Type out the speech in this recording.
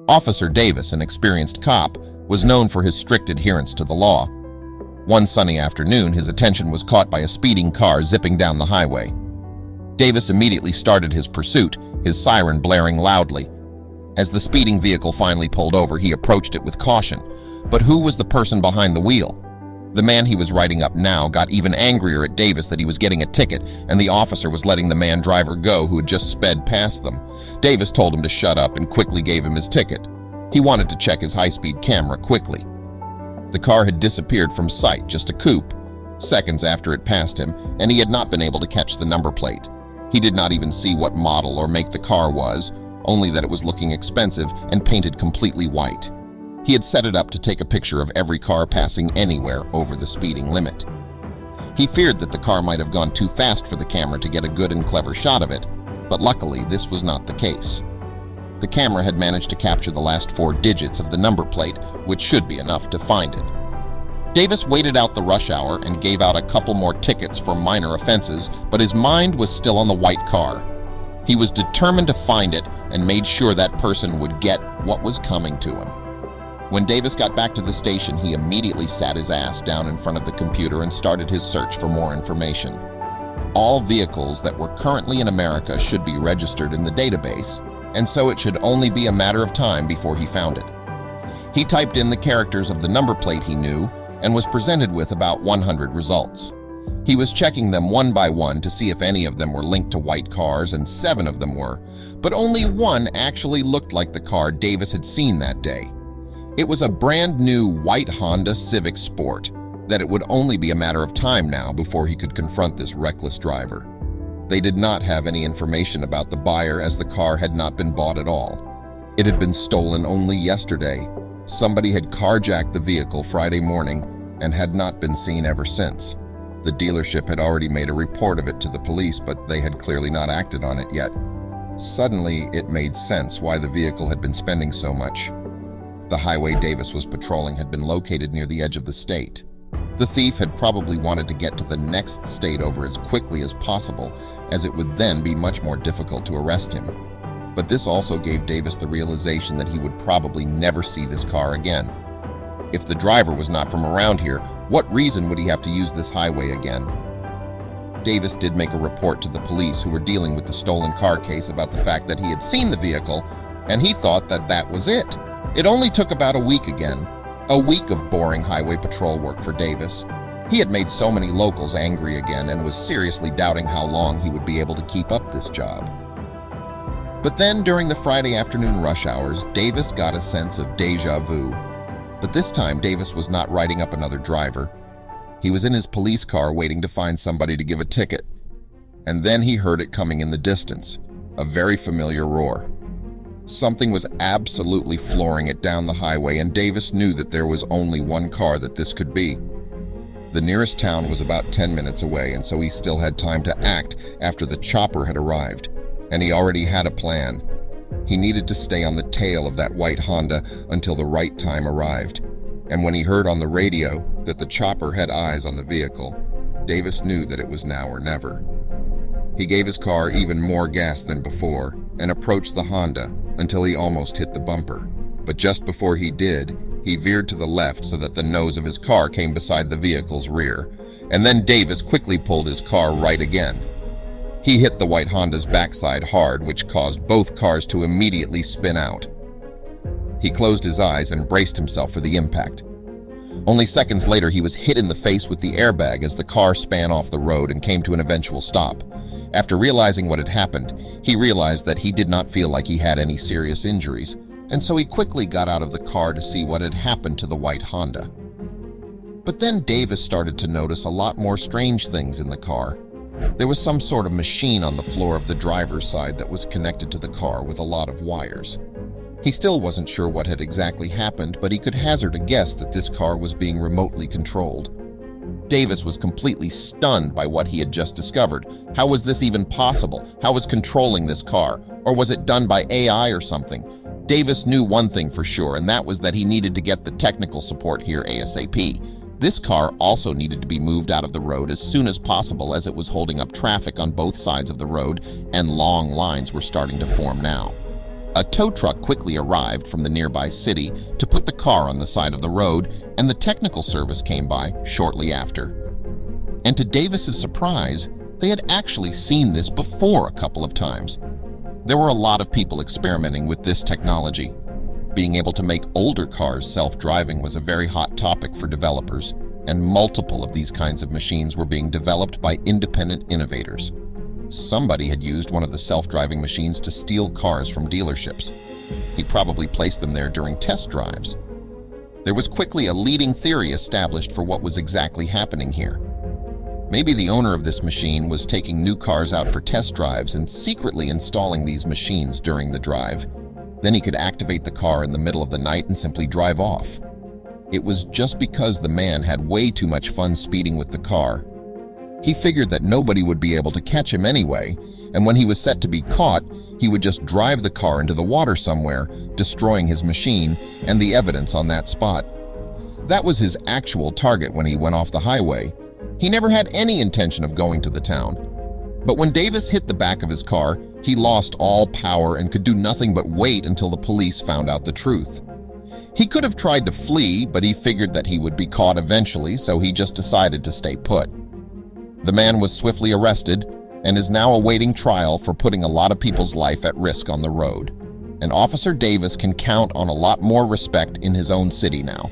Officer Davis, an experienced cop, was known for his strict adherence to the law. One sunny afternoon, his attention was caught by a speeding car zipping down the highway. Davis immediately started his pursuit, his siren blaring loudly. As the speeding vehicle finally pulled over, he approached it with caution. But who was the person behind the wheel? The man he was riding up now got even angrier at Davis that he was getting a ticket, and the officer was letting the man driver go who had just sped past them. Davis told him to shut up and quickly gave him his ticket. He wanted to check his high-speed camera quickly. The car had disappeared from sight, just a coupe, seconds after it passed him, and he had not been able to catch the number plate. He did not even see what model or make the car was, only that it was looking expensive and painted completely white. He had set it up to take a picture of every car passing anywhere over the speeding limit. He feared that the car might have gone too fast for the camera to get a good and clever shot of it, but luckily this was not the case. The camera had managed to capture the last 4 digits of the number plate, which should be enough to find it. Davis waited out the rush hour and gave out a couple more tickets for minor offenses, but his mind was still on the white car. He was determined to find it and made sure that person would get what was coming to him. When Davis got back to the station, he immediately sat his ass down in front of the computer and started his search for more information. All vehicles that were currently in America should be registered in the database, and so it should only be a matter of time before he found it. He typed in the characters of the number plate he knew and was presented with about 100 results. He was checking them one by one to see if any of them were linked to white cars, and 7 of them were, but only one actually looked like the car Davis had seen that day. It was a brand new white Honda Civic Sport that it would only be a matter of time now before he could confront this reckless driver. They did not have any information about the buyer, as the car had not been bought at all. It had been stolen only yesterday. Somebody had carjacked the vehicle Friday morning and had not been seen ever since. The dealership had already made a report of it to the police, but they had clearly not acted on it yet. Suddenly, it made sense why the vehicle had been spending so much. The highway Davis was patrolling had been located near the edge of the state. The thief had probably wanted to get to the next state over as quickly as possible, as it would then be much more difficult to arrest him. But this also gave Davis the realization that he would probably never see this car again. If the driver was not from around here, what reason would he have to use this highway again? Davis did make a report to the police who were dealing with the stolen car case about the fact that he had seen the vehicle, and he thought that that was it. It only took about a week again. A week of boring highway patrol work for Davis. He had made so many locals angry again and was seriously doubting how long he would be able to keep up this job. But then, during the Friday afternoon rush hours, Davis got a sense of déjà vu. But this time, Davis was not riding up another driver. He was in his police car waiting to find somebody to give a ticket. And then he heard it coming in the distance, a very familiar roar. Something was absolutely flooring it down the highway, and Davis knew that there was only one car that this could be. The nearest town was about 10 minutes away, and so he still had time to act after the chopper had arrived, and he already had a plan. He needed to stay on the tail of that white Honda until the right time arrived, and when he heard on the radio that the chopper had eyes on the vehicle, Davis knew that it was now or never. He gave his car even more gas than before and approached the Honda until he almost hit the bumper. But just before he did, he veered to the left so that the nose of his car came beside the vehicle's rear, and then Davis quickly pulled his car right again. He hit the white Honda's backside hard, which caused both cars to immediately spin out. He closed his eyes and braced himself for the impact. Only seconds later, he was hit in the face with the airbag as the car span off the road and came to an eventual stop. After realizing what had happened, he realized that he did not feel like he had any serious injuries, and so he quickly got out of the car to see what had happened to the white Honda. But then Davis started to notice a lot more strange things in the car. There was some sort of machine on the floor of the driver's side that was connected to the car with a lot of wires. He still wasn't sure what had exactly happened, but he could hazard a guess that this car was being remotely controlled. Davis was completely stunned by what he had just discovered. How was this even possible? How was controlling this car? Or was it done by AI or something? Davis knew one thing for sure, and that was that he needed to get the technical support here ASAP. This car also needed to be moved out of the road as soon as possible, as it was holding up traffic on both sides of the road, and long lines were starting to form now. A tow truck quickly arrived from the nearby city to put the car on the side of the road, and the technical service came by shortly after. And to Davis's surprise, they had actually seen this before a couple of times. There were a lot of people experimenting with this technology. Being able to make older cars self-driving was a very hot topic for developers, and multiple of these kinds of machines were being developed by independent innovators. Somebody had used one of the self-driving machines to steal cars from dealerships. He probably placed them there during test drives. There was quickly a leading theory established for what was exactly happening here. Maybe the owner of this machine was taking new cars out for test drives and secretly installing these machines during the drive. Then he could activate the car in the middle of the night and simply drive off. It was just because the man had way too much fun speeding with the car. He figured that nobody would be able to catch him anyway, and when he was set to be caught, he would just drive the car into the water somewhere, destroying his machine and the evidence on that spot. That was his actual target when he went off the highway. He never had any intention of going to the town. But when Davis hit the back of his car, he lost all power and could do nothing but wait until the police found out the truth. He could have tried to flee, but he figured that he would be caught eventually, so he just decided to stay put. The man was swiftly arrested and is now awaiting trial for putting a lot of people's life at risk on the road. And Officer Davis can count on a lot more respect in his own city now.